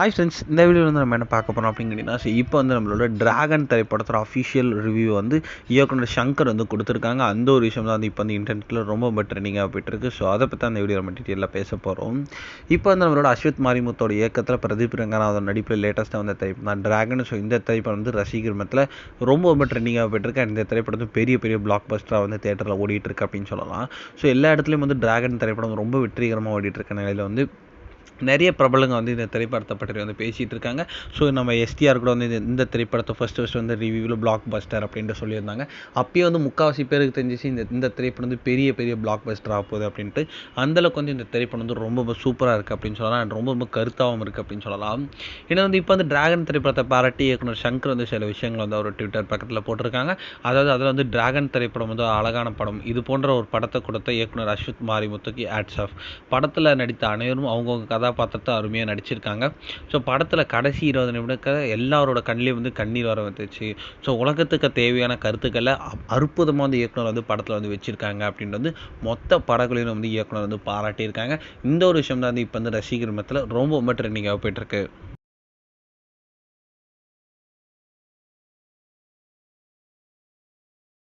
Hi friends, இந்த வீடியோவில் வந்து நம்ம என்ன பார்க்க போகிறோம் அப்படின்னு கேட்டிங்கன்னா, இப்போ வந்து நம்மளோட டிராகன் திரைப்படத்தோட அஃபிஷியல் ரிவ்யூ வந்து இயக்குனர் சங்கர் வந்து கொடுத்துருக்காங்க. அந்த ஒரு விஷயம் தான் வந்து இப்போ வந்து இன்டர்நெட்டில் ரொம்ப ட்ரெண்டிங்காக போயிட்டுருக்கு. ஸோ அதை பற்றி அந்த வீடியோ நம்ம டீட்டெயிலாக பேச போகிறோம். இப்போ வந்து நம்மளோட அஸ்வத் மாரிமுத்தோட இயக்கத்தில் பிரதீப் ரங்கநாதன் நடிப்பில் லேட்டஸ்ட்டாக வந்த திரைப்படம் தான் டிராகன். ஸோ இந்த திரைப்படம் வந்து ரசிகர் மத்தியில் ரொம்ப ட்ரெண்டிங்காக போயிட்டுருக்கு. இந்த திரைப்படம் பெரிய பிளாக் பஸ்டராக வந்து தேட்டரில் ஓடிட்டு இருக்கு அப்படின்னு சொல்லலாம். ஸோ எல்லா இடத்துலையும் வந்து டிராகன் திரைப்படம் ரொம்ப வெற்றிகரமாக ஓடிட்டு இருக்க நிலையில் வந்து நிறைய பிரபலங்க வந்து இந்த திரைப்படத்தை பற்றி வந்து பேசிகிட்டு இருக்காங்க. ஸோ நம்ம எஸ்டிஆர் கூட வந்து இந்த திரைப்படத்தை ஃபஸ்ட்டு வந்து ரிவ்யூவில் பிளாக் பஸ்டர் அப்படின்ட்டு சொல்லியிருந்தாங்க. அப்பயே வந்து முக்கால்வாசி பேருக்கு தெரிஞ்சிச்சு இந்த திரைப்படம் வந்து பெரிய பிளாக் பஸ்டர் ஆக போகுது அப்படின்ட்டு. அந்தளவுக்கு வந்து இந்த திரைப்படம் வந்து ரொம்ப சூப்பராக இருக்குது அப்படின்னு சொல்லலாம். அண்ட் ரொம்ப கருத்தாகவும் இருக்குது அப்படின்னு சொல்லலாம். ஏன்னா வந்து இப்போ வந்து டிராகன் திரைப்படத்தை பாராட்டி இயக்குனர் சங்கர் வந்து சில விஷயங்கள் வந்து அவர் ட்விட்டர் பக்கத்தில் போட்டிருக்காங்க. அதாவது அதில் வந்து டிராகன் திரைப்படம் வந்து அழகான படம், இது போன்ற ஒரு படத்தை கொடுத்த இயக்குனர் அஸ்வத் மாரிமுத்துக்கு ஹேட்ஸ் ஆஃப். படத்தில் நடித்த அனைவரும் அவங்கவுங்க கதாபாத்திரத்தை அருமையாக நடிச்சிருக்காங்க. ஸோ படத்தில் கடைசி 20 நிமிடத்தில் எல்லாரோட கண்ணிலையும் வந்து கண்ணீர் வர வந்துச்சு. ஸோ உலகத்துக்கு தேவையான கருத்துக்களை அற்புதமாக வந்து இயக்குனர் வந்து படத்தில் வந்து வச்சுருக்காங்க அப்படின்ட்டு வந்து மொத்த படங்களையும் வந்து இயக்குனர் வந்து பாராட்டியிருக்காங்க. இந்த ஒரு விஷயம் தான் வந்து இப்போ வந்து ரசிகர் மத்தியில் ரொம்ப ட்ரெண்டிங்காக போயிட்டுருக்கு.